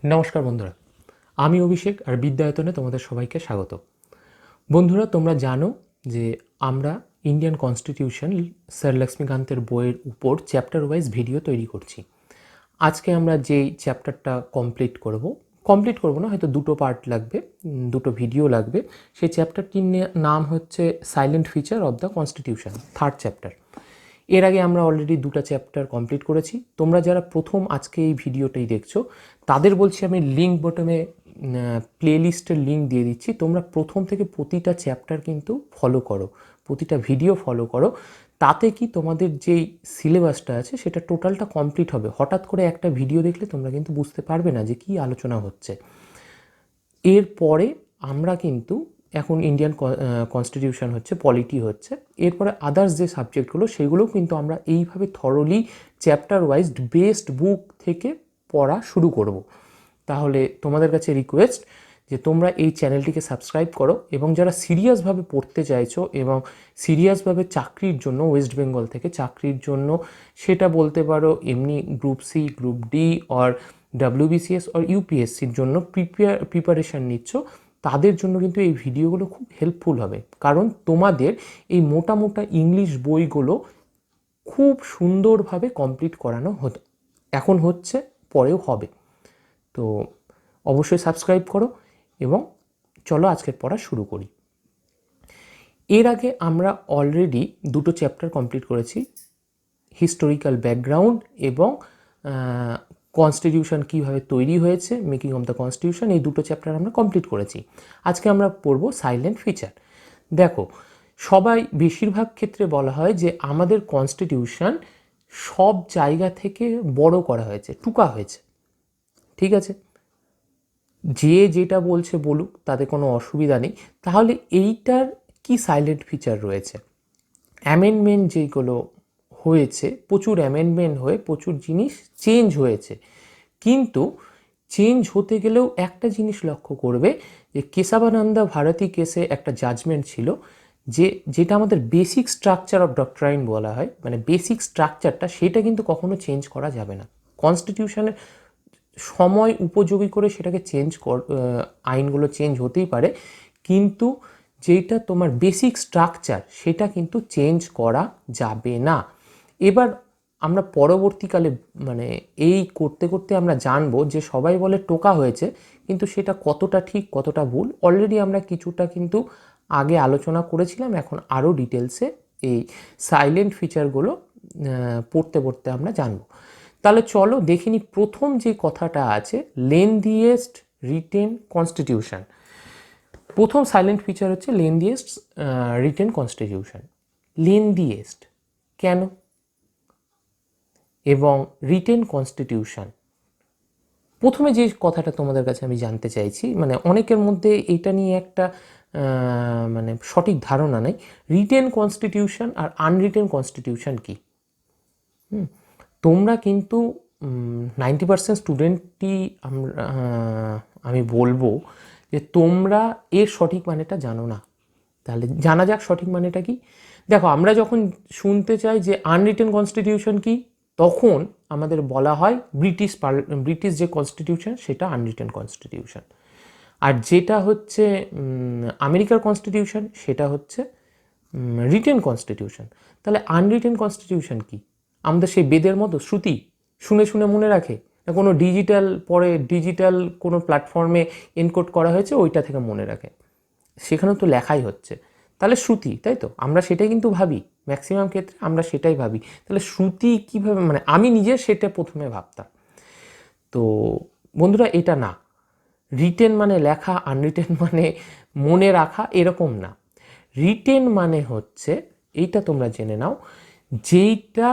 নমস্কার বন্ধুরা, আমি অভিষেক আর বিদ্যায়তনে তোমাদের সবাইকে স্বাগত। বন্ধুরা, তোমরা জানো যে আমরা ইন্ডিয়ান কনস্টিটিউশন স্যার লক্ষ্মীকান্তের বইয়ের উপর চ্যাপ্টার ওয়াইজ ভিডিও তৈরি করছি। আজকে আমরা যেই চ্যাপ্টারটা কমপ্লিট করব না, হয়তো দুটো পার্ট লাগবে, দুটো ভিডিও লাগবে। সেই চ্যাপ্টারটির নাম হচ্ছে silent feature of the constitution, third chapter. এর আগে আমরা অলরেডি দুটো চ্যাপ্টার কমপ্লিট করেছি। তোমরা যারা প্রথম আজকে এই ভিডিওটাই দেখছো তাদের বলছি, আমি লিঙ্ক বটমে প্লেলিস্টের লিঙ্ক দিয়ে দিচ্ছি। তোমরা প্রথম থেকে প্রতিটা চ্যাপ্টার কিন্তু ফলো করো, প্রতিটা ভিডিও ফলো করো। তাতে কি তোমাদের যেই সিলেবাসটা আছে সেটা টোটালটা কমপ্লিট হবে। হঠাৎ করে একটা ভিডিও দেখলে তোমরা কিন্তু বুঝতে পারবে না যে কী আলোচনা হচ্ছে। এরপরে আমরা কিন্তু এখন ইন্ডিয়ান কনস্টিটিউশন হচ্ছে, পলিটি হচ্ছে, এরপরে আদার্স যে সাবজেক্টগুলো সেগুলোও কিন্তু আমরা এইভাবে থরলি চ্যাপ্টার ওয়াইজ বেস্ট বুক থেকে পড়া শুরু করব। তাহলে তোমাদের কাছে রিকোয়েস্ট যে তোমরা এই চ্যানেলটিকে সাবস্ক্রাইব করো, এবং যারা সিরিয়াসভাবে পড়তে চাইছো এবং সিরিয়াসভাবে চাকরির জন্য, ওয়েস্ট বেঙ্গল থেকে চাকরির জন্য, সেটা বলতে পারো এমনি group C, group D or WBCS or ইউপিএসসির জন্য প্রিপারেশান নিচ্ছ, তাদের জন্য কিন্তু এই ভিডিওগুলো খুব হেল্পফুল হবে। কারণ তোমাদের এই মোটা মোটা ইংলিশ বইগুলো খুব সুন্দরভাবে কমপ্লিট করানো এখন হচ্ছে, পরেও হবে। তো অবশ্যই সাবস্ক্রাইব করো এবং চলো আজকের পড়া শুরু করি। এর আগে আমরা অলরেডি দুটো চ্যাপ্টার কমপ্লিট করেছি, হিস্টোরিক্যাল ব্যাকগ্রাউন্ড এবং কনস্টিটিউশন কীভাবে তৈরি হয়েছে, মেকিং অফ দ্য কনস্টিটিউশন, এই দুটো চ্যাপ্টার আমরা কমপ্লিট করেছি। আজকে আমরা পড়ব সাইলেন্ট ফিচার। দেখো, সবাই বেশিরভাগ ক্ষেত্রে বলা হয় যে আমাদের কনস্টিটিউশন সব জায়গা থেকে বড় করা হয়েছে, টুকা হয়েছে। ঠিক আছে, যে যেটা বলছে বলুক, তাতে কোনো অসুবিধা নেই। তাহলে এইটার কি সাইলেন্ট ফিচার রয়েছে? অ্যামেন্ডমেন্ট যেগুলো হয়েছে, প্রচুর অ্যামেন্ডমেন্ট হয়ে প্রচুর জিনিস চেঞ্জ হয়েছে, কিন্তু চেঞ্জ হতে গেলেও একটা জিনিস লক্ষ্য করবে যে কেশবানন্দা ভারতী কেসে একটা জাজমেন্ট ছিল, যেটা আমাদের বেসিক স্ট্রাকচার অফ ডক্ট্রাইন বলা হয়, মানে বেসিক স্ট্রাকচারটা, সেটা কিন্তু কখনো চেঞ্জ করা যাবে না। কনস্টিটিউশনের সময় উপযোগী করে সেটাকে আইনগুলো চেঞ্জ হতেই পারে, কিন্তু যেটা তোমার বেসিক স্ট্রাকচার সেটা কিন্তু চেঞ্জ করা যাবে না। এবার আমরা পরবর্তীকালে মানে এই করতে করতে আমরা জানবো যে সবাই বলে টোকা হয়েছে, কিন্তু সেটা কতটা ঠিক কতটা ভুল অলরেডি আমরা কিছুটা কিন্তু আগে আলোচনা করেছিলাম। এখন আরও ডিটেলসে এই সাইলেন্ট ফিচারগুলো পড়তে পড়তে আমরা জানবো। তাহলে চলো দেখিনি প্রথম যে কথাটা আছে, লেন্দিয়েস্ট রিটেন কনস্টিটিউশন। প্রথম সাইলেন্ট ফিচার হচ্ছে লেন্দিয়েস্ট রিটেন কনস্টিটিউশন। লেন্দিয়েস্ট কেন এবং রিটেন কনস্টিটিউশন, প্রথমে যে কথাটা তোমাদের কাছে আমি জানতে চাইছি, মানে অনেকের মধ্যে এটা নিয়ে একটা মানে সঠিক ধারণা নেই, রিটেন কনস্টিটিউশন আর আনরিটেন কনস্টিটিউশন কি। তোমরা কিন্তু 90% স্টুডেন্টই আমি বলবো যে তোমরা এর সঠিক মানেটা জানো না। তাহলে জানা যাক সঠিক মানেটা কি। দেখো, আমরা যখন শুনতে চাই যে আনরিটেন কনস্টিটিউশন কি, তখন আমাদের বলা হয় ব্রিটিশ যে কনস্টিটিউশন সেটা আনরিটেন কনস্টিটিউশন, আর যেটা হচ্ছে আমেরিকার কনস্টিটিউশন সেটা হচ্ছে রিটেন কনস্টিটিউশন। তাহলে আনরিটেন কনস্টিটিউশন কি? আমাদের সেই বেদের মতো শ্রুতি শুনে শুনে মনে রাখে, না কোনো ডিজিটাল কোনো প্ল্যাটফর্মে এনকোড করা হয়েছে ওইটা থেকে মনে রাখে? সেখানেও তো লেখাই হচ্ছে। তাহলে শ্রুতি, তাই তো? আমরা সেটাই কিন্তু ভাবি, ম্যাক্সিমাম ক্ষেত্রে আমরা সেটাই ভাবি। তাহলে শ্রুতি কীভাবে, মানে আমি নিজে সেটা প্রথমে ভাবতাম। তো বন্ধুরা, এটা না। রিটেন মানে লেখা, আনরিটেন মানে মনে রাখা, এরকম না। রিটেন মানে হচ্ছে, এইটা তোমরা জেনে নাও, যেইটা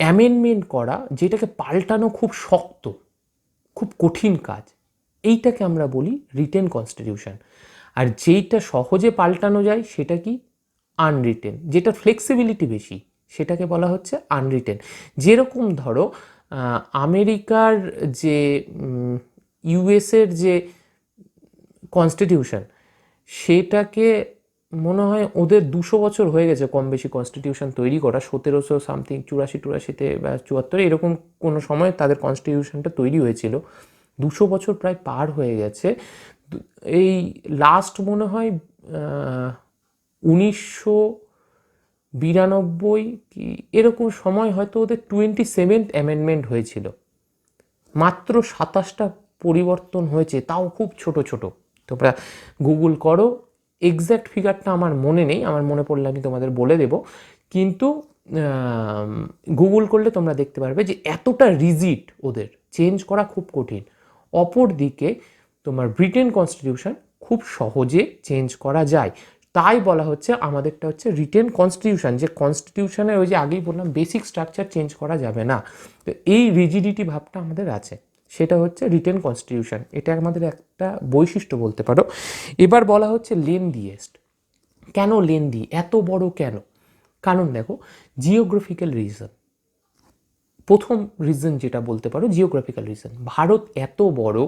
অ্যামেন্ডমেন্ট করা, যেটাকে পাল্টানো খুব শক্ত, খুব কঠিন কাজ, এইটাকে আমরা বলি রিটেন কনস্টিটিউশন। আর যেইটা সহজে পাল্টানো যায় সেটা কি? আনরিটেন। যেটা ফ্লেক্সিবিলিটি বেশি সেটাকে বলা হচ্ছে আনরিটেন। যেরকম ধরো আমেরিকার যে ইউএসের যে কনস্টিটিউশন, সেটাকে মনে হয় ওদের 200 বছর হয়ে গেছে কম বেশি কনস্টিটিউশন তৈরি করা, 1700 সামথিং 84-84-তে বা 74 এরকম কোনো সময় তাদের কনস্টিটিউশনটা তৈরি হয়েছিল। 200 বছর প্রায় পার হয়ে গেছে। এই লাস্ট মনে হয় 1992 কি এরকম সময় হয়তো ওদের 27th অ্যামেন্ডমেন্ট হয়েছিল। মাত্র 27টা পরিবর্তন হয়েছে, তাও খুব ছোট ছোট। তোমরা গুগল করো, এক্স্যাক্ট ফিগারটা আমার মনে নেই, আমার মনে পড়লে আমি তোমাদের বলে দেব। কিন্তু গুগল করলে তোমরা দেখতে পারবে যে এতটা রিজিড, ওদের চেঞ্জ করা খুব কঠিন। অপর দিকে তোমার ব্রিটেন কনস্টিটিউশন খুব সহজে চেঞ্জ করা যায়। তাই বলা হচ্ছে আমাদেরটা হচ্ছে রিটেন কনস্টিটিউশন, যে কনস্টিটিউশনের ওই যে আগেই বললাম বেসিক স্ট্রাকচার চেঞ্জ করা যাবে না। তো এই রিজিডিটি ভাবটা আমাদের আছে, সেটা হচ্ছে রিটেন কনস্টিটিউশন, এটা আমাদের একটা বৈশিষ্ট্য বলতে পারো। এবার বলা হচ্ছে লেন্দিয়েস্ট। কেন লেন্দি, এত বড় কেন? কারণ দেখো, জিওগ্রাফিক্যাল রিজন। প্রথম রিজন যেটা বলতে পারো জিওগ্রাফিক্যাল রিজন। ভারত এত বড়,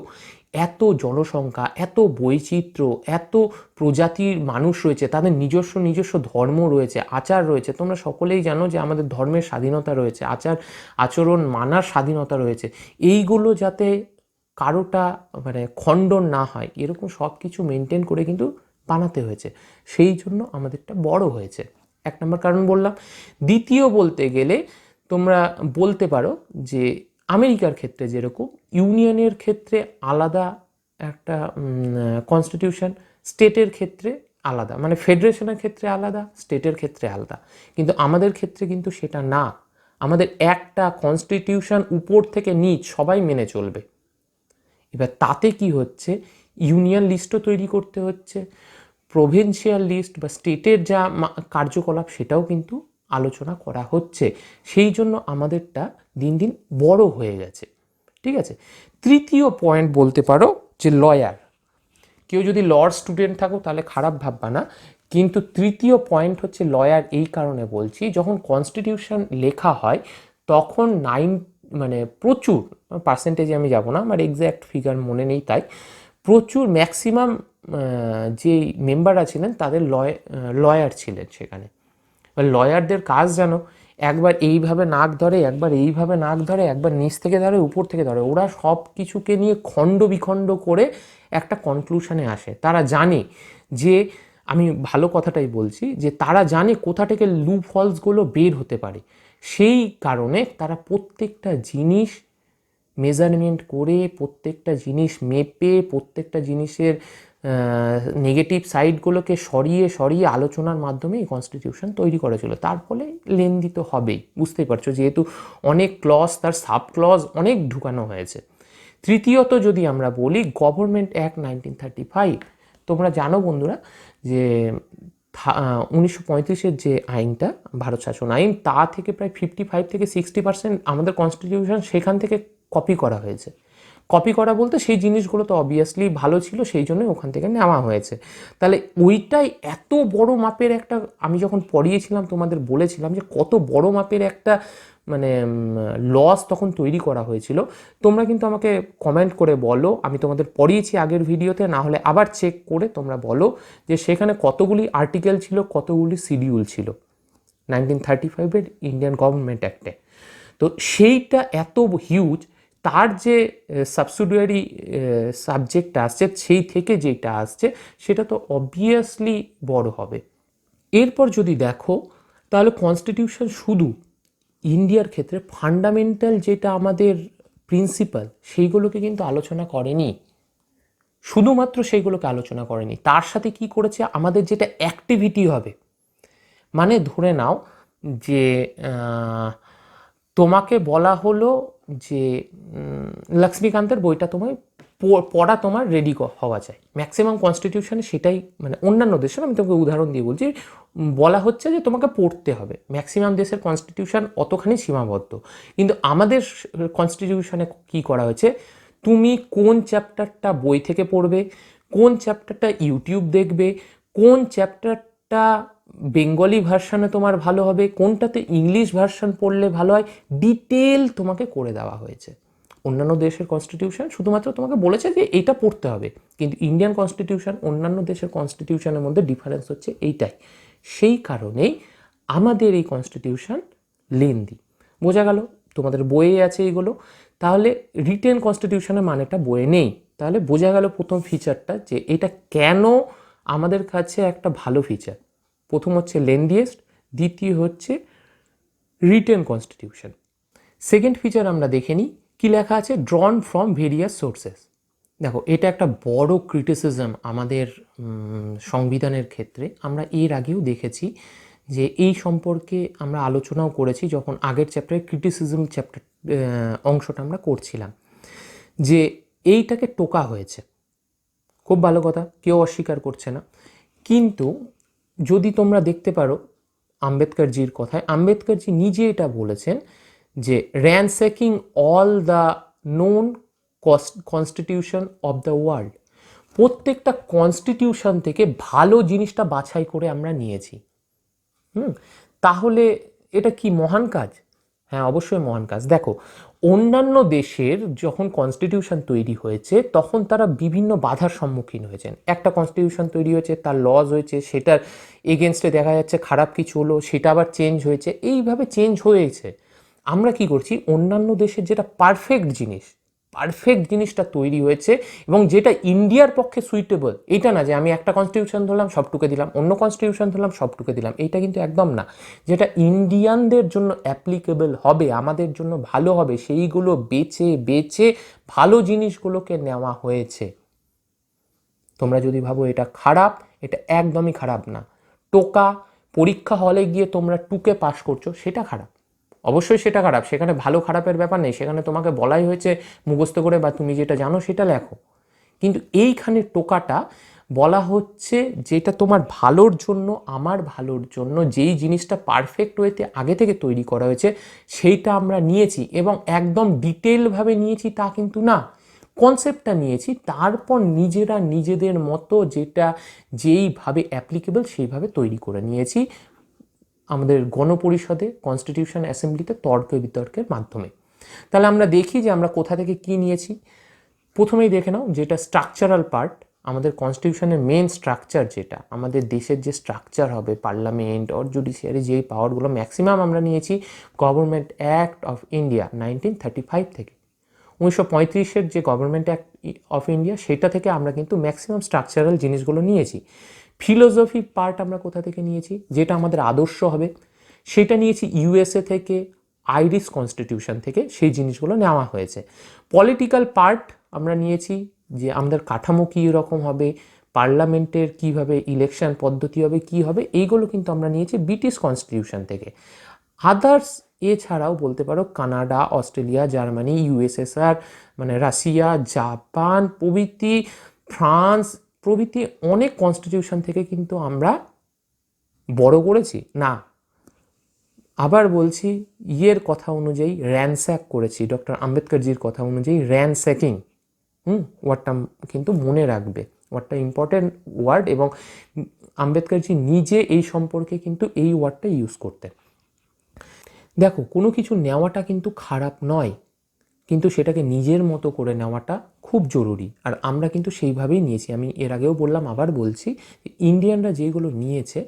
এত জনসংখ্যা, এত বৈচিত্র্য, এত প্রজাতির মানুষ রয়েছে, তাদের নিজস্ব নিজস্ব ধর্ম রয়েছে, আচার রয়েছে। তোমরা সকলেই জানো যে আমাদের ধর্মের স্বাধীনতা রয়েছে, আচার আচরণ মানার স্বাধীনতা রয়েছে। এইগুলো যাতে কারোটা মানে খণ্ডন না হয়, এরকম সব কিছু মেনটেন করে কিন্তু বানাতে হয়েছে। সেই জন্য আমাদেরটা বড় হয়েছে, এক নম্বর কারণ বললাম। দ্বিতীয় বলতে গেলে তোমরা বলতে পারো যে আমেরিকার ক্ষেত্রে যেরকম ইউনিয়নের ক্ষেত্রে আলাদা একটা কনস্টিটিউশন, স্টেটের ক্ষেত্রে আলাদা, মানে ফেডারেশনের ক্ষেত্রে আলাদা, স্টেটের ক্ষেত্রে আলাদা। কিন্তু আমাদের ক্ষেত্রে কিন্তু সেটা না। আমাদের একটা কনস্টিটিউশন উপর থেকে নিচ সবাই মেনে চলবে। এবার তাতে কি হচ্ছে, ইউনিয়ন লিস্টও তৈরি করতে হচ্ছে, প্রভিন্সিয়াল লিস্ট বা স্টেটের যা কার্যকলাপ সেটাও কিন্তু আলোচনা করা হচ্ছে। সেই জন্য আমাদেরটা দিন দিন বড় হয়ে গেছে। ঠিক আছে, তৃতীয় পয়েন্ট বলতে পারো যে লয়ার। কেউ যদি লর স্টুডেন্ট থাকো তাহলে খারাপ ভাববা না, কিন্তু তৃতীয় পয়েন্ট হচ্ছে লয়ার। এই কারণে বলছি, যখন কনস্টিটিউশন লেখা হয় তখন মানে প্রচুর পার্সেন্টেজে আমি যাব না, আমার এক্স্যাক্ট ফিগার মনে নেই, তাই প্রচুর ম্যাক্সিমাম যে মেম্বাররা ছিলেন তাদের লয়ার ছিলেন সেখানে। লয়ারদের কাজ জানো, একবার এইভাবে নাক ধরে, একবার এইভাবে নাক ধরে, একবার নিচ থেকে ধরে, উপর থেকে ধরে, ওরা সব কিছুকে নিয়ে খণ্ড বিখণ্ড করে একটা কনক্লুশনে আসে। তারা জানে যে, আমি ভালো কথাটাই বলছি, যে তারা জানে কোথা থেকে লুপ হলসগুলো বের হতে পারে। সেই কারণে তারা প্রত্যেকটা জিনিস মেজারমেন্ট করে, প্রত্যেকটা জিনিস মেপে, প্রত্যেকটা জিনিসের নেগেটিভ সাইডগুলোকে সরিয়ে সরিয়ে আলোচনার মাধ্যমে এই কনস্টিটিউশন তৈরি করেছিল। তার ফলে লেন্দি তো হবেই, বুঝতেই পারছো, যেহেতু অনেক ক্লজ, তার সাব ক্লজ অনেক ঢুকানো হয়েছে। তৃতীয়ত যদি আমরা বলি গভর্নমেন্ট অ্যাক্ট 1935, তোমরা জানো বন্ধুরা যে 1935-এর যে আইনটা, ভারত শাসন আইন, তা থেকে প্রায় 55 থেকে 60% আমাদের কনস্টিটিউশন সেখান থেকে কপি করা হয়েছে। কপি করা বলতে সেই জিনিসগুলো তো অবভিয়াসলি ভালো ছিল, সেই জন্যই ওখান থেকে নেওয়া হয়েছে। তাহলে ওইটাই এত বড় মাপের একটা, আমি যখন পড়িয়েছিলাম তোমাদের বলেছিলাম যে কত বড় মাপের একটা মানে লস তখন তৈরি করা হয়েছিল। তোমরা কিন্তু আমাকে কমেন্ট করে বলো, আমি তোমাদের পড়িয়েছি আগের ভিডিওতে, না হলে আবার চেক করে তোমরা বলো যে সেখানে কতগুলি আর্টিকেল ছিল, কতগুলি শিডিউল ছিল 1935-এর ইন্ডিয়ান গভর্নমেন্ট অ্যাক্টে। তো সেইটা এত হিউজ, তার যে সাবসিডিয়ারি সাবজেক্ট আসছে সেই থেকে যেটা আসছে সেটা তো অবভিয়াসলি বড় হবে। এরপর যদি দেখো তাহলে কনস্টিটিউশন শুধু ইন্ডিয়ার ক্ষেত্রে ফান্ডামেন্টাল যেটা আমাদের প্রিন্সিপাল সেইগুলোকে কিন্তু আলোচনা করেনি, শুধুমাত্র সেইগুলোকে আলোচনা করেনি, তার সাথে কি করেছে আমাদের যেটা অ্যাক্টিভিটি হবে। মানে ধরে নাও যে তোমাকে বলা হলো যে লক্ষ্মীকান্তের বইটা তোমায় পড়া তোমার রেডি হওয়া চাই। ম্যাক্সিমাম কনস্টিটিউশনে সেটাই, মানে অন্যান্য দেশের, আমি তোমাকে উদাহরণ দিয়ে বলছি, বলা হচ্ছে যে তোমাকে পড়তে হবে। ম্যাক্সিমাম দেশের কনস্টিটিউশন অতখানি সীমাবদ্ধ, কিন্তু আমাদের কনস্টিটিউশনে কি করা হয়েছে, তুমি কোন চ্যাপ্টারটা বই থেকে পড়বে, কোন চ্যাপ্টারটা ইউটিউব দেখবে, কোন চ্যাপ্টারটা বেঙ্গলি ভার্সানে তোমার ভালো হবে, কোনটাতে ইংলিশ ভার্সান পড়লে ভালো হয়, ডিটেল তোমাকে করে দেওয়া হয়েছে। অন্যান্য দেশের কনস্টিটিউশন শুধুমাত্র তোমাকে বলেছে যে এইটা পড়তে হবে, কিন্তু ইন্ডিয়ান কনস্টিটিউশন অন্যান্য দেশের কনস্টিটিউশনের মধ্যে ডিফারেন্স হচ্ছে এইটাই। সেই কারণেই আমাদের এই কনস্টিটিউশন লেন্দি। বোঝা গেল? তোমাদের বইয়ে আছে এইগুলো। তাহলে রিটেন কনস্টিটিউশনের মানেটা বইয়ে নেই। তাহলে বোঝা গেল প্রথম ফিচারটা যে এটা কেন আমাদের কাছে একটা ভালো ফিচার। প্রথম হচ্ছে লেন্দিয়েস্ট, দ্বিতীয় হচ্ছে রিটেন কনস্টিটিউশন। সেকেন্ড ফিচার আমরা দেখে নিই কী লেখা আছে, ড্রন ফ্রম ভেরিয়াস সোর্সেস। দেখো, এটা একটা বড় ক্রিটিসিজম আমাদের সংবিধানের ক্ষেত্রে। আমরা এর আগেও দেখেছি যে এই সম্পর্কে আমরা আলোচনাও করেছি যখন আগের চ্যাপ্টারে ক্রিটিসিজম চ্যাপ্টার অংশটা আমরা করছিলাম, যে এইটাকে টোকা হয়েছে। খুব ভালো কথা, কেউ অস্বীকার করছে না। কিন্তু যদি তোমরা দেখতে পারো আম্বেদকরজির কথায়, আম্বেদকরজি নিজে এটা বলেছেন যে ransacking all the known constitution of the world. প্রত্যেকটা কনস্টিটিউশন থেকে ভালো জিনিসটা বাছাই করে আমরা নিয়েছি। তাহলে এটা কি মহান কাজ? হ্যাঁ, অবশ্যই মহান কাজ। দেখো, অন্যান্য দেশের যখন কনস্টিটিউশন তৈরি হয়েছে তখন তারা বিভিন্ন বাধার সম্মুখীন হয়েছেন। একটা কনস্টিটিউশন তৈরি হয়েছে, তার লজ হয়েছে, সেটার এগেনস্টে দেখা যাচ্ছে খারাপ কিছু হলো, সেটা আবার চেঞ্জ হয়েছে, এইভাবে চেঞ্জ হয়েছে। আমরা কি করছি, অন্যান্য দেশের যেটা পারফেক্ট জিনিসটা তৈরি হয়েছে এবং যেটা ইন্ডিয়ার পক্ষে সুইটেবল, এটা না যে আমি একটা কনস্টিটিউশন ধরলাম সবটুকে দিলাম, অন্য কনস্টিটিউশন ধরলাম সবটুকে দিলাম, এইটা কিন্তু একদম না। যেটা ইন্ডিয়ানদের জন্য অ্যাপ্লিকেবল হবে, আমাদের জন্য ভালো হবে, সেইগুলো বেছে বেছে ভালো জিনিসগুলোকে নেওয়া হয়েছে। তোমরা যদি ভাবো এটা খারাপ, এটা একদমই খারাপ না। টোকা, পরীক্ষা হলে গিয়ে তোমরা টুকে পাস করছো, সেটা খারাপ। অবশ্যই সেটা খারাপ। সেখানে ভালো খারাপের ব্যাপার নেই, সেখানে তোমাকে বলাই হয়েছে মুখস্থ করে বা তুমি যেটা জানো সেটা লেখো। কিন্তু এইখানে টোকাটা বলা হচ্ছে যেটা তোমার ভালোর জন্য, আমার ভালোর জন্য, যেই জিনিসটা পারফেক্ট ওয়েতে আগে থেকে তৈরি করা হয়েছে সেইটা আমরা নিয়েছি, এবং একদম ডিটেলভাবে নিয়েছি তা কিন্তু না, কনসেপ্টটা নিয়েছি, তারপর নিজেরা নিজেদের মতো যেটা যেইভাবে অ্যাপ্লিকেবল সেইভাবে তৈরি করে নিয়েছি আমাদের গণপরিষদে, কনস্টিটিউশন অ্যাসেম্বলিতে তর্ক বিতর্কের মাধ্যমে। তাহলে আমরা দেখি যে আমরা কোথা থেকে কি নিয়েছি। প্রথমেই দেখে নাও যেটা স্ট্রাকচারাল পার্ট, আমাদের কনস্টিটিউশনের মেন স্ট্রাকচার, যেটা আমাদের দেশের যে স্ট্রাকচার হবে, পার্লামেন্ট অর জুডিশিয়ারি, যেই পাওয়ারগুলো ম্যাক্সিমাম আমরা নিয়েছি গভর্নমেন্ট অ্যাক্ট অফ ইন্ডিয়া 1935 থেকে। 1935-এর যে গভর্নমেন্ট অ্যাক্ট অফ ইন্ডিয়া, সেটা থেকে আমরা কিন্তু ম্যাক্সিমাম স্ট্রাকচারাল জিনিসগুলো নিয়েছি। ফিলোসফি পার্ট আমরা কোথা থেকে নিয়েছি, যেটা আমাদের আদর্শ হবে, সেটা নিয়েছি ইউএসএ থেকে, আইরিশ কনস্টিটিউশন থেকে, সেই জিনিসগুলো নেওয়া হয়েছে। পলিটিক্যাল পার্ট আমরা নিয়েছি যে আমাদের কাঠামো কী রকম হবে, পার্লামেন্টের কীভাবে ইলেকশন পদ্ধতি হবে, কী হবে, এইগুলো কিন্তু আমরা নিয়েছি ব্রিটিশ কনস্টিটিউশন থেকে। আদার্স এছাড়াও বলতে পারো কানাডা, অস্ট্রেলিয়া, জার্মানি, ইউএসএসআর, মানে রাশিয়া, জাপান প্রভৃতি, ফ্রান্স প্রভৃতি অনেক কনস্টিটিউশন থেকে কিন্তু আমরা বড় করেছি না। আবার বলছি, ইয়ের কথা অনুযায়ী র্যানস্যাক করেছি, ডক্টর আম্বেদকরজির কথা অনুযায়ী র্যানস্যাকিং। ওয়ার্ডটা কিন্তু মনে রাখবে, ওয়ার্ডটা ইম্পর্টেন্ট ওয়ার্ড, এবং আম্বেদকরজি নিজে এই সম্পর্কে কিন্তু এই ওয়ার্ডটা ইউজ করতেন। দেখো, কোনো কিছু নেওয়াটা কিন্তু খারাপ নয়, কিন্তু সেটাকে নিজের মতো করে নেওয়াটা খুব জরুরি, আর আমরা কিন্তু সেইভাবেই নিয়েছি। আমি এর আগেও বললাম, আবার বলছি, ইন্ডিয়ানরা যেগুলো নিয়েছে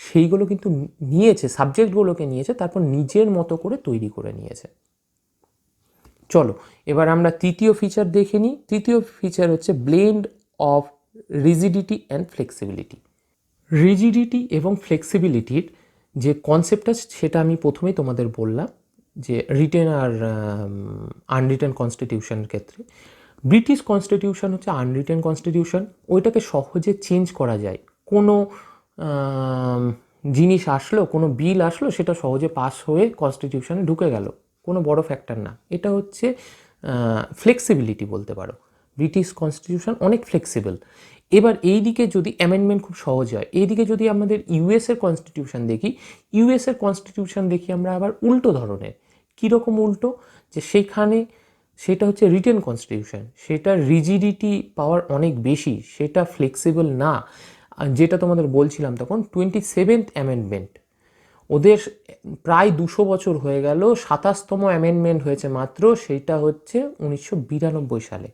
সেইগুলো কিন্তু নিয়েছে, সাবজেক্টগুলোকে নিয়েছে, তারপর নিজের মতো করে তৈরি করে নিয়েছে। চলো এবার আমরা তৃতীয় ফিচার দেখে নিই। তৃতীয় ফিচার হচ্ছে blend of rigidity and flexibility. Rigidity এবং ফ্লেক্সিবিলিটির যে কনসেপ্টটা, সেটা আমি প্রথমেই তোমাদের বললাম যে রিটেন আর আনরিটেন কনস্টিটিউশনের ক্ষেত্রে ব্রিটিশ কনস্টিটিউশন হচ্ছে আনরিটেন কনস্টিটিউশন, ওইটাকে সহজে চেঞ্জ করা যায়। কোনো জিনিস আসলো, কোনো বিল আসলো, সেটা সহজে পাস হয়ে কনস্টিটিউশনে ঢুকে গেল, কোনো বড় ফ্যাক্টর না। এটা হচ্ছে ফ্লেক্সিবিলিটি বলতে পারো। ব্রিটিশ কনস্টিটিউশন অনেক ফ্লেক্সিবল। এবার এই দিকে যদি অ্যামেন্ডমেন্ট খুব সহজ হয়, এইদিকে যদি আমাদের ইউএসের কনস্টিটিউশন দেখি, ইউএসের কনস্টিটিউশন দেখি আমরা আবার উল্টো ধরনের। কীরকম উল্টো, যে সেখানে সেটা হচ্ছে রিটেন কনস্টিটিউশন, সেটার রিজিডিটি পাওয়ার অনেক বেশি, সেটা ফ্লেক্সিবল না। যেটা তোমাদের বলছিলাম তখন 27th অ্যামেন্ডমেন্ট, ওদের প্রায় 200 বছর হয়ে গেল, 27তম অ্যামেন্ডমেন্ট হয়েছে মাত্র, সেইটা হচ্ছে 1992 সালে।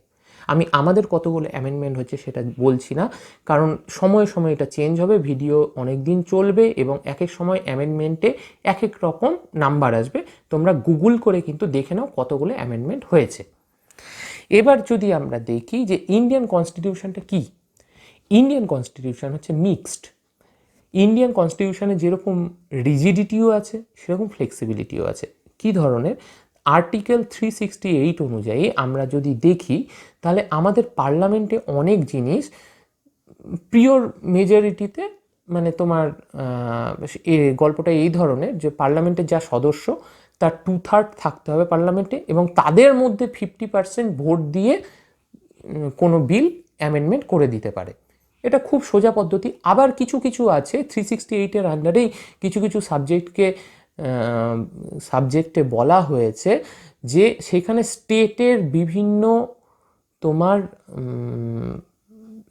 আমি আমাদের কতগুলো অ্যামেন্ডমেন্ট হচ্ছে সেটা বলছি না, কারণ সময়ে সময়ে এটা চেঞ্জ হবে, ভিডিও অনেক দিন চলবে এবং এক এক সময় অ্যামেন্ডমেন্টে এক এক রকম নাম্বার আসবে। তোমরা গুগল করে কিন্তু দেখে নাও কতগুলো অ্যামেন্ডমেন্ট হয়েছে। এবার যদি আমরা দেখি যে ইন্ডিয়ান কনস্টিটিউশনটা কি, ইন্ডিয়ান কনস্টিটিউশন হচ্ছে মিক্সড। ইন্ডিয়ান কনস্টিটিউশনে যেরকম রিজিডিটিও আছে সেরকম ফ্লেক্সিবিলিটিও আছে। কি ধরনের? আর্টিকেল 368 অনুযায়ী আমরা যদি দেখি তাহলে আমাদের পার্লামেন্টে অনেক জিনিস পিওর মেজরিটিতে, মানে তোমার গল্পটা এই ধরনের যে পার্লামেন্টের যা সদস্য তার 2/3 থাকতে হবে পার্লামেন্টে, এবং তাদের মধ্যে 50% ভোট দিয়ে কোনো বিল অ্যামেন্ডমেন্ট করে দিতে পারে। এটা খুব সোজা পদ্ধতি। আবার কিছু কিছু আছে 368-এর আন্ডারেই কিছু কিছু সাবজেক্টে বলা হয়েছে যে সেখানে স্টেটের বিভিন্ন তোমার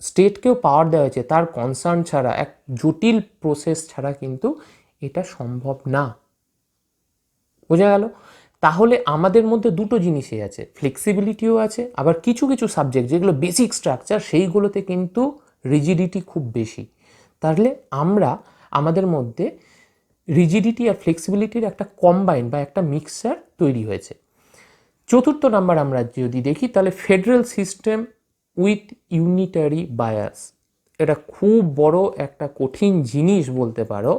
স্টেটকেও পাওয়ার দেওয়া হয়েছে, তার কনসার্ন ছাড়া, এক জটিল প্রসেস ছাড়া কিন্তু এটা সম্ভব না। বোঝা গেল? তাহলে আমাদের মধ্যে দুটো জিনিসই আছে, ফ্লেক্সিবিলিটিও আছে, আবার কিছু কিছু সাবজেক্ট যেগুলো বেসিক স্ট্রাকচার সেইগুলোতে কিন্তু রিজিডিটি খুব বেশি। তাহলে আমাদের মধ্যে রিজিডিটি আর ফ্লেক্সিবিলিটির একটা কম্বাইন বা একটা মিক্সচার তৈরি হয়েছে। চতুর্থ নাম্বার আমরা যদি দেখি তাহলে federal system with unitary bias. এটা খুব বড় একটা কঠিন জিনিস বলতে পারো।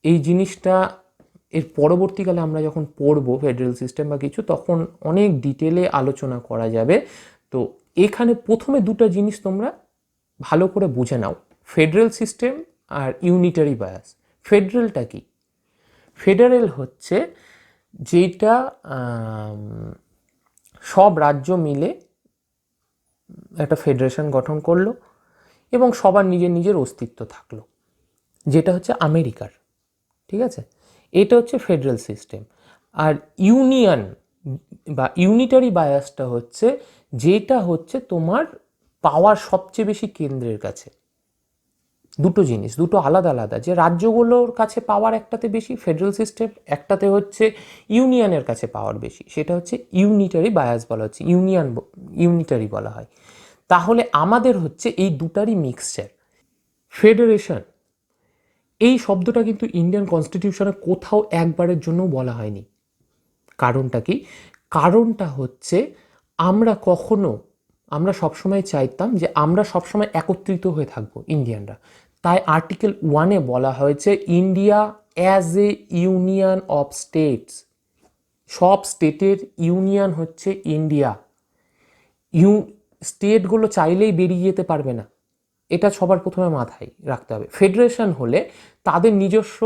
এই জিনিসটা এর পরবর্তীকালে আমরা যখন পড়বো ফেডারেল সিস্টেম বা কিছু, তখন অনেক ডিটেলে আলোচনা করা যাবে। তো এখানে প্রথমে দুটো জিনিস তোমরা ভালো করে বুঝে নাও, ফেডারেল সিস্টেম আর ইউনিটারি বায়াস। ফেডারেলটা কি? ফেডারেল হচ্ছে যেটা সব রাজ্য মিলে একটা ফেডারেশন গঠন করলো এবং সবার নিজের নিজের অস্তিত্ব থাকলো, যেটা হচ্ছে আমেরিকার। ঠিক আছে, এটা হচ্ছে ফেডারেল সিস্টেম। আর ইউনিয়ন বা ইউনিটারি বায়াসটা হচ্ছে যেটা হচ্ছে তোমার পাওয়ার সবচেয়ে বেশি কেন্দ্রের কাছে। দুটো জিনিস, দুটো আলাদা আলাদা। যে রাজ্যগুলোর কাছে পাওয়ার একটাতে বেশি ফেডারেল সিস্টেম, একটাতে হচ্ছে ইউনিয়নের কাছে পাওয়ার বেশি, সেটা হচ্ছে ইউনিটারি বায়াস বলা হচ্ছে, ইউনিটারি বলা হয়। তাহলে আমাদের হচ্ছে এই দুটারই মিক্সচার। ফেডারেশন এই শব্দটা কিন্তু ইন্ডিয়ান কনস্টিটিউশনে কোথাও একবারের জন্য বলা হয়নি। কারণটা কি? কারণটা হচ্ছে আমরা সবসময় চাইতাম যে আমরা সবসময় একত্রিত হয়ে থাকবো ইন্ডিয়ানরা। তাই আর্টিকেল 1-এ বলা হয়েছে India as a union of states. সব স্টেটের ইউনিয়ন হচ্ছে ইন্ডিয়া। স্টেটগুলো চাইলেই বেরিয়ে যেতে পারবে না, এটা সবার প্রথমে মাথায় রাখতে হবে। ফেডারেশন হলে তাদের নিজস্ব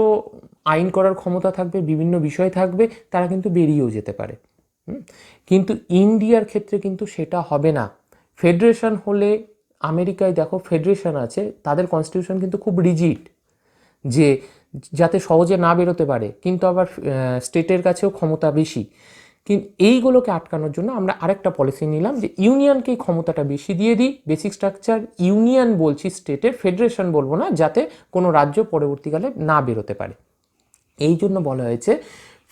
আইন করার ক্ষমতা থাকবে, বিভিন্ন বিষয় থাকবে, তারা কিন্তু বেরিয়েও যেতে পারে। কিন্তু ইন্ডিয়ার ক্ষেত্রে কিন্তু সেটা হবে না। ফেডারেশন হলে, আমেরিকায় দেখো ফেডারেশন আছে, তাদের কনস্টিটিউশন কিন্তু খুব রিজিড, যে যাতে সহজে না বেরোতে পারে, কিন্তু আবার স্টেটের কাছেও ক্ষমতা বেশি। কিন্তু এইগুলোকে আটকানোর জন্য আমরা আরেকটা পলিসি নিলাম যে ইউনিয়নকেই ক্ষমতাটা বেশি দিয়ে দিই, বেসিক স্ট্রাকচার ইউনিয়ন বলছি স্টেটের, ফেডারেশন বলবো না, যাতে কোনো রাজ্য পরবর্তীকালে না বেরোতে পারে। এই জন্য বলা হয়েছে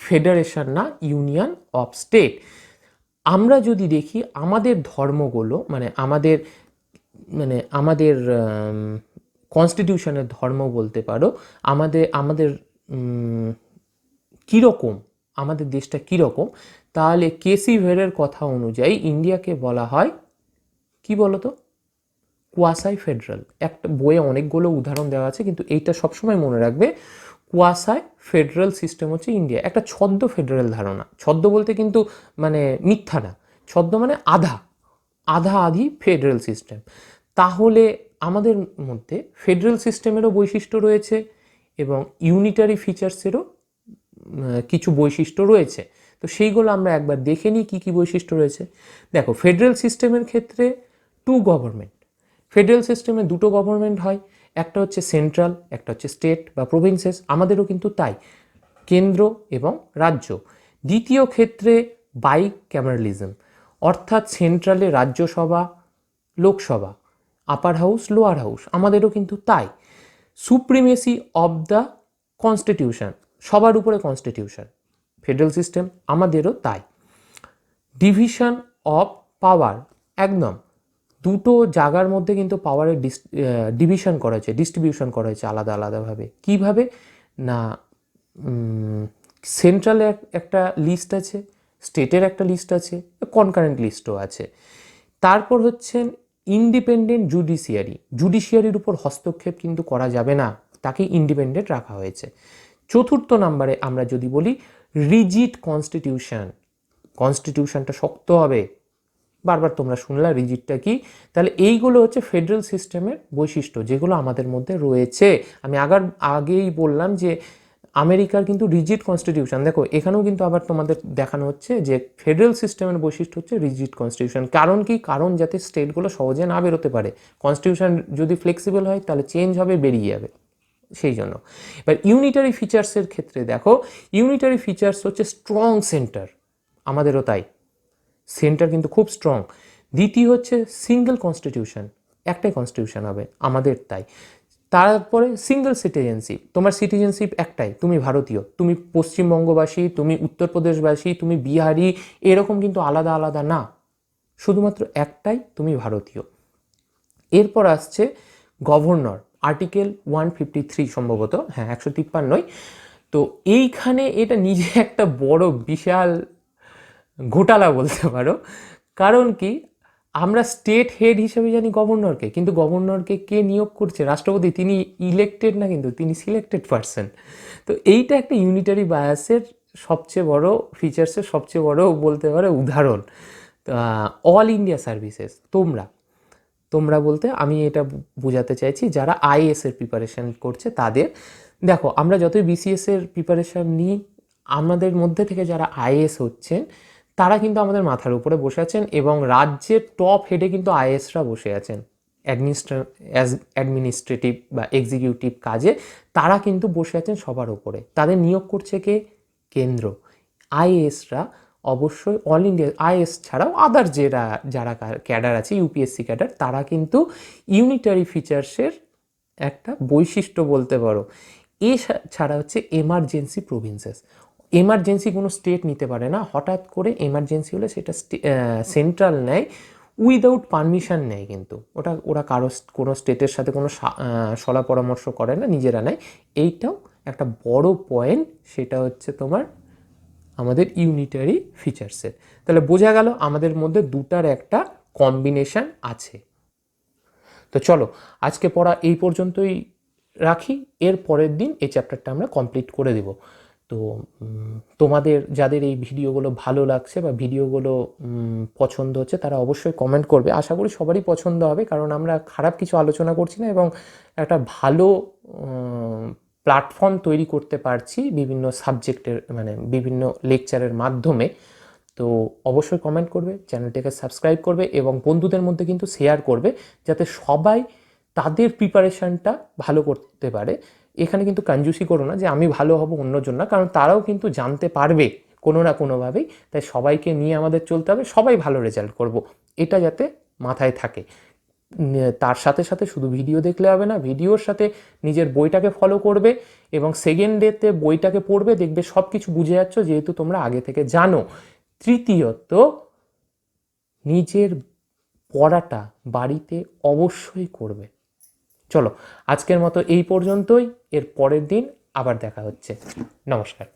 ফেডারেশন না, ইউনিয়ন অফ স্টেট। আমরা যদি দেখি আমাদের ধর্মগুলো, মানে আমাদের কনস্টিটিউশনের ধর্ম বলতে পারো, আমাদের কীরকম, আমাদের দেশটা কীরকম, তাহলে কেসি ভেরের কথা অনুযায়ী ইন্ডিয়াকে বলা হয় কি বলতো, কোয়াসাই ফেডারেল। একটা বইয়ে অনেকগুলো উদাহরণ দেওয়া আছে, কিন্তু এইটা সবসময় মনে রাখবে, কোয়াসাই ফেডারেল সিস্টেম হচ্ছে ইন্ডিয়া। একটা ছদ্ম ফেডারেল ধারণা, ছদ্ম বলতে কিন্তু মানে মিথ্যা না, ছদ্ম মানে আধা আধি ফেডারেল সিস্টেম। তাহলে আমাদের মধ্যে ফেডারেল সিস্টেমেরও বৈশিষ্ট্য রয়েছে এবং ইউনিটারি ফিচার্সেরও কিছু বৈশিষ্ট্য রয়েছে। তো সেইগুলো আমরা একবার দেখে নিই কী কী বৈশিষ্ট্য রয়েছে। দেখো, ফেডারেল সিস্টেমের ক্ষেত্রে টু গভর্নমেন্ট। ফেডারেল সিস্টেমে দুটো গভর্নমেন্ট হয়, একটা হচ্ছে সেন্ট্রাল, একটা হচ্ছে স্টেট বা প্রভিন্সেস। আমাদেরও কিন্তু তাই, কেন্দ্র এবং রাজ্য। দ্বিতীয় ক্ষেত্রে বাই ক্যামারালিজম, অর্থাৎ সেন্ট্রালে Rajya Sabha, Lok Sabha, upper house, lower house, আমাদেরও কিন্তু তাই। সুপ্রিমেসি অব দ্য কনস্টিটিউশন, সবার উপরে কনস্টিটিউশন, ফেডারেল সিস্টেম আমাদেরও তাই। ডিভিশন অফ পাওয়ার, একদম দুটো জায়গার মধ্যে কিন্তু পাওয়ারের ডিভিশন করা হয়েছে, ডিস্ট্রিবিউশন করা হয়েছে আলাদা আলাদাভাবে। কীভাবে না, সেন্ট্রালে একটা লিস্ট আছে, স্টেটের একটা লিস্ট আছে, কনকারেন্ট লিস্টও আছে। তারপর হচ্ছেন ইন্ডিপেন্ডেন্ট জুডিশিয়ারি, জুডিশিয়ারির উপর হস্তক্ষেপ কিন্তু করা যাবে না, তাকে ইন্ডিপেন্ডেন্ট রাখা হয়েছে। চতুর্থ নম্বরে আমরা যদি বলি রিজিড কনস্টিটিউশন, কনস্টিটিউশনটা শক্ত হবে। বারবার তোমরা শুনলা রিজিডটা কি, তাহলে এইগুলো হচ্ছে ফেডারেল সিস্টেমের বৈশিষ্ট্য যেগুলো আমাদের মধ্যে রয়েছে। আমি আগেই বললাম যে আমেরিকার কিন্তু রিজিড কনস্টিটিউশন, দেখো এখানেও কিন্তু আবার তোমাদের দেখানো হচ্ছে যে ফেডারেল সিস্টেমের বৈশিষ্ট্য হচ্ছে রিজিড কনস্টিটিউশন। কারণ কি, কারণ যাতে স্টেটগুলো সহজে না বেরোতে পারে। কনস্টিটিউশন যদি ফ্লেক্সিবল হয় তাহলে চেঞ্জ হবে, বেরিয়ে যাবে, সেই জন্য। এবার ইউনিটারি ফিচার্সের ক্ষেত্রে দেখো, ইউনিটারি ফিচার্স হচ্ছে স্ট্রং সেন্টার, আমাদেরও তাই, সেন্টার কিন্তু খুব স্ট্রং। দ্বিতীয় হচ্ছে সিঙ্গেল কনস্টিটিউশন, একটাই কনস্টিটিউশন হবে, আমাদের তাই। তারপরে সিঙ্গেল সিটিজেনশিপ, তোমার সিটিজেনশিপ একটাই, তুমি ভারতীয়, তুমি পশ্চিমবঙ্গবাসী, তুমি উত্তরপ্রদেশবাসী, তুমি বিহারি, এরকম কিন্তু আলাদা আলাদা না, শুধুমাত্র একটাই, তুমি ভারতীয়। এরপর আসছে গভর্নর, আর্টিকেল 153 সম্ভবত, হ্যাঁ 153। তো এইখানে এটা নিজে একটা বড় বিশাল ঘোটালা বলতে পারো। কারণ কি, আমরা স্টেট হেড হিসেবে জানি গভর্নরকে, কিন্তু গভর্নরকে কে নিয়োগ করছে? রাষ্ট্রপতি। তিনি ইলেক্টেড না, কিন্তু তিনি সিলেক্টেড পারসন। তো এইটা একটা ইউনিটারি বায়াসের সবচেয়ে বড় ফিচার্সের সবচেয়ে বড় বলতে পারো উদাহরণ। অল ইন্ডিয়া সার্ভিসেস, তোমরা বলতে আমি এটা বোঝাতে চাইছি যারা আইএএস এর প্রিপারেশান করছে তাদের। দেখো আমরা যতই বিসিএস এর প্রিপারেশান নিই, আমাদের মধ্যে থেকে যারা আইএএস হচ্ছেন তারা কিন্তু আমাদের মাথার উপরে বসে আছেন, এবং রাজ্যের টপ হেডে কিন্তু আইএএসরা বসে আছেন অ্যাডমিনিস্ট্রেটিভ বা এক্সিকিউটিভ কাজে। তারা কিন্তু বসে আছেন সবার উপরে, তাদের নিয়োগ করছে কে? কেন্দ্র। আইএএসরা অবশ্যই অল ইন্ডিয়া, আইএস ছাড়াও আদার যারা ক্যাডার আছে, ইউপিএসসি ক্যাডার, তারা কিন্তু ইউনিটারি ফিচার্সের একটা বৈশিষ্ট্য বলতে পারো। এছাড়া হচ্ছে এমার্জেন্সি প্রভিন্সেস, এমার্জেন্সি কোনো স্টেট নিতে পারে না, হঠাৎ করে এমার্জেন্সি হলে সেটা সেন্ট্রাল নেয়, উইদাউট পারমিশন নেয়, কিন্তু ওরা কোনো স্টেটের সাথে কোনো সলা পরামর্শ করে না, নিজেরা নেয়। এইটাও একটা বড় পয়েন্ট, সেটা হচ্ছে তোমার আমাদের ইউনিটারি ফিচার্সের। তাহলে বোঝা গেল আমাদের মধ্যে দুটার একটা কম্বিনেশন আছে। তো চলো আজকে পড়া এই পর্যন্তই রাখি, এর পরের দিন এই চ্যাপ্টারটা আমরা কমপ্লিট করে দেব। তো তোমাদের যাদের এই ভিডিওগুলো ভালো লাগছে বা ভিডিওগুলো পছন্দ হচ্ছে তারা অবশ্যই কমেন্ট করবে। আশা করি সবারই পছন্দ হবে, কারণ আমরা খারাপ কিছু আলোচনা করছি না, এবং একটা ভালো প্ল্যাটফর্ম তৈরি করতে পারছি বিভিন্ন সাবজেক্টের, মানে বিভিন্ন লেকচারের মাধ্যমে। তো অবশ্যই কমেন্ট করবে, চ্যানেলটাকে সাবস্ক্রাইব করবে, এবং বন্ধুদের মধ্যে কিন্তু শেয়ার করবে, যাতে সবাই তাদের প্রিপারেশানটা ভালো করতে পারে। এখানে কিন্তু কনজুসি করো না যে আমি ভালো হব অন্যজন না, কারণ তারাও কিন্তু জানতে পারবে কোনো না কোনোভাবেই। তাই সবাইকে নিয়ে আমাদের চলতে হবে, সবাই ভালো রেজাল্ট করব, এটা যাতে মাথায় থাকে। তার সাথে সাথে শুধু ভিডিও দেখলে হবে না, ভিডিওর সাথে নিজের বইটাকে ফলো করবে, এবং সেকেন্ড ডেতে বইটাকে পড়বে, দেখবে সব কিছু বুঝে যাচ্ছ, যেহেতু তোমরা আগে থেকে জানো। তৃতীয়ত, নিজের পড়াটা বাড়িতে অবশ্যই করবে। চলো আজকের মতো এই পর্যন্তই, এর পরের দিন আবার দেখা হচ্ছে। নমস্কার।